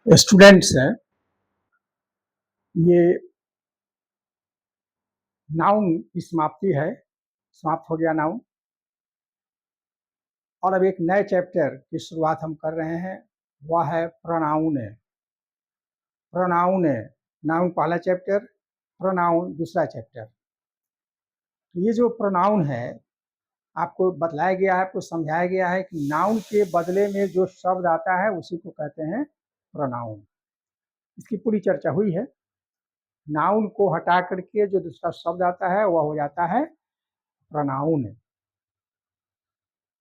Students हैं ये noun की समाप्ति है, समाप्त हो गया नाउन। और अब एक नए चैप्टर की शुरुआत हम कर रहे हैं, वह है प्रोनाउन। प्रोनाउन नाउन पहला चैप्टर, प्रोनाउन दूसरा चैप्टर। ये जो प्रोनाउन है आपको बतलाया गया है, आपको समझाया गया है कि नाउन के बदले में जो शब्द आता है उसी को कहते हैं प्रोनाउन। इसकी पूरी चर्चा हुई है। नाउन को हटा करके जो दूसरा शब्द आता है वह हो जाता है प्रोनाउन।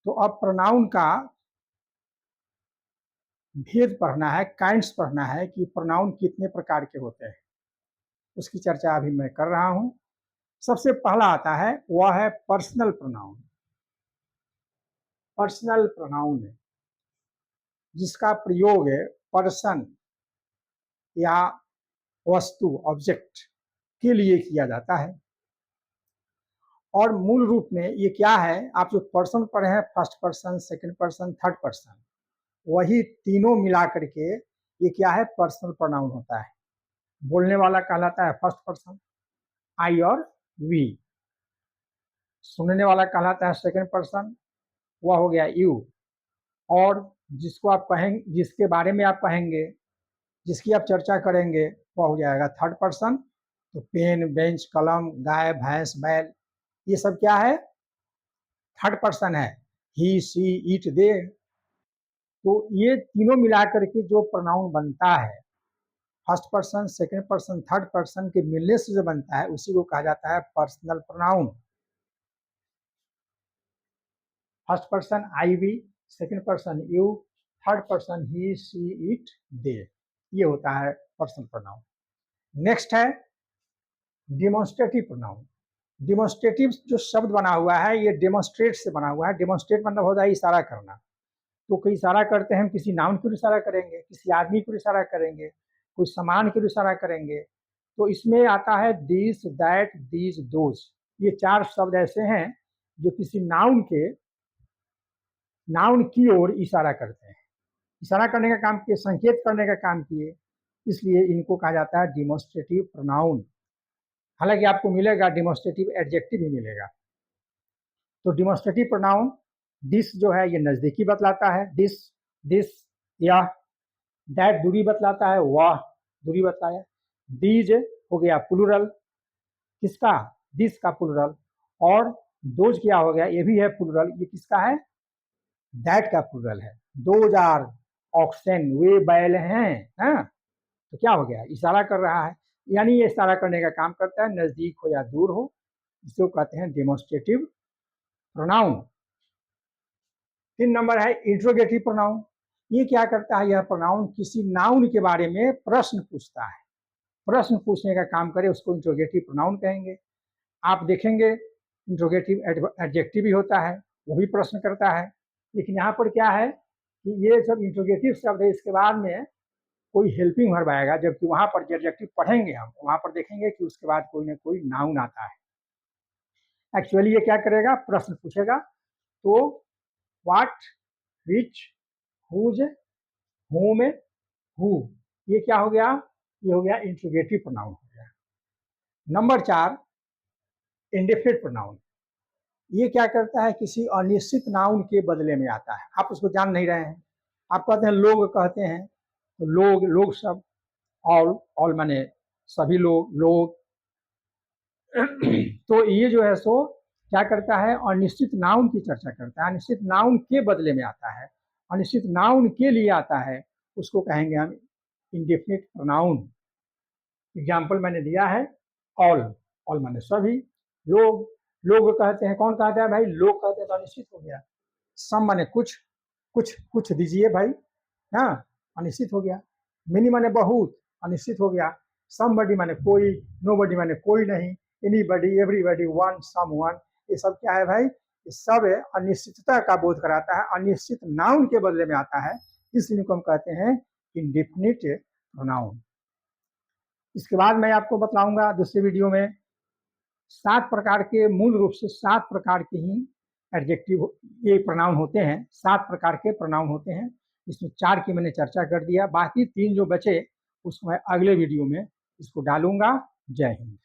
तो अब प्रोनाउन का भेद पढ़ना है, काइंड्स पढ़ना है कि प्रोनाउन कितने प्रकार के होते हैं, उसकी चर्चा अभी मैं कर रहा हूं। सबसे पहला आता है वह है पर्सनल प्रोनाउन। पर्सनल प्रोनाउन जिसका प्रयोग पर्सन या वस्तु ऑब्जेक्ट के लिए किया जाता है। और मूल रूप में ये क्या है, आप जो पर्सन पढ़े हैं, first person, second person, third person, वही तीनों मिला करके ये क्या है, पर्सनल प्रोनाउन होता है। बोलने वाला कहलाता है फर्स्ट पर्सन, आई और वी। सुनने वाला कहलाता है सेकंड पर्सन, वह हो गया यू। और जिसको आप कहेंगे, जिसके बारे में आप कहेंगे, जिसकी आप चर्चा करेंगे, वह हो जाएगा थर्ड पर्सन। तो पेन, बेंच, कलम, गाय, भैंस, बैल, ये सब क्या है, थर्ड पर्सन है। ही, सी, इट, दे। तो ये तीनों मिलाकर के जो प्रोनाउन बनता है, first person, second person, third person के मिलने से जो बनता है, उसी को कहा जाता है personal pronoun. First person I, we, second person you, third person he, she, it, they. ये होता है पर्सनल प्रोनाउन। नेक्स्ट है डिमोन्स्ट्रेटिव प्रोनाउन। डिमोन्स्ट्रेटिव जो शब्द बना हुआ है, ये डेमोन्स्ट्रेट से बना हुआ है। डेमोन्स्ट्रेट मतलब होता है इशारा करना। तो कोई इशारा करते हैं, हम किसी नाउन को इशारा करेंगे, किसी आदमी को इशारा करेंगे, कोई सामान को इशारा करेंगे। तो इसमें आता है दिस, दैट, दीज, दोज। ये चार शब्द ऐसे हैं जो किसी नाउन की ओर इशारा करते हैं, इशारा करने का काम किए, संकेत करने का काम किए, इसलिए इनको कहा जाता है डिमोन्स्ट्रेटिव प्रोनाउन। हालांकि आपको मिलेगा डिमोन्स्ट्रेटिव एडजेक्टिव भी मिलेगा। तो डिमोन्स्ट्रेटिव प्रोनाउन, दिस जो है ये नजदीकी बतलाता है, दिस, दिस, यह। दैट दूरी बतलाता है, वह दूरी बतलाया। दीज हो गया प्लूरल, किसका, दिस का प्लूरल। और दोज क्या हो गया, ये भी है प्लूरल, ये किसका है, दैट का प्लूरल है। दोज आर ऑक्सन, वे बैल हैं। हाँ, तो क्या हो गया, इशारा कर रहा है, यानी ये इशारा करने का काम करता है, नजदीक हो या दूर हो। इसको कहते हैं डेमोन्स्ट्रेटिव प्रोनाउन। 3 नंबर है इंट्रोगेटिव प्रोनाउन। ये क्या करता है, यह प्रोनाउन किसी नाउन के बारे में प्रश्न पूछता है। प्रश्न पूछने का काम करे उसको इंट्रोगेटिव प्रोनाउन कहेंगे। आप देखेंगे इंट्रोगेटिव एडजेक्टिव भी होता है, वो भी प्रश्न करता है। लेकिन यहाँ पर क्या है कि ये सब इंट्रोगेटिव शब्द है, इसके बाद में कोई हेल्पिंग वर्ब आएगा, जबकि वहां पर एडजेक्टिव पढ़ेंगे हम, वहां पर देखेंगे कि उसके बाद कोई ना कोई नाउन आता है। एक्चुअली ये क्या करेगा, प्रश्न पूछेगा। तो what, which, whose, whom, who, ये क्या हो गया, ये हो गया इंट्रोगेटिव प्रोनाउन हो गया। Number 4 indefinite pronoun. ये क्या करता है, किसी अनिश्चित नाउन के बदले में आता है। आप उसको जान नहीं रहे हैं, आप कहते हैं लोग, कहते हैं तो लोग, लोग सब, ऑल, ऑल माने सभी लोग, लोग। तो ये जो है सो क्या करता है, अनिश्चित नाउन की चर्चा करता है, अनिश्चित नाउन के बदले में आता है, अनिश्चित नाउन के लिए आता है, उसको कहेंगे हम इंडेफिनिट प्रोनाउन। एग्जाम्पल मैंने दिया है, ऑल, ऑल माने सभी। लोग, लोग कहते हैं, कौन कहता है भाई, लोग कहते हैं, तो अनिश्चित हो गया। सम माने कुछ, कुछ कुछ दीजिए भाई, हाँ, अनिश्चित हो गया। मिनी माने बहुत, अनिश्चित हो गया। समबडी माने कोई, नोबडी माने कोई नहीं, एनीबडी, एवरीबडी, वन, समवन, ये सब क्या है भाई, ये सब अनिश्चितता का बोध कराता है, अनिश्चित नाउन के बदले में आता है, इसलिए इनको हम कहते हैं इंडेफिनिट प्रोनाउन। इसके बाद मैं आपको बताऊंगा दूसरे वीडियो में 7 प्रकार के, मूल रूप से 7 प्रकार के ही एडजेक्टिव ये प्रोनाउन होते हैं, 7 प्रकार के प्रोनाउन होते हैं। इसमें 4 की मैंने चर्चा कर दिया, बाकी 3 जो बचे उसको मैं अगले वीडियो में इसको डालूंगा। जय हिंद।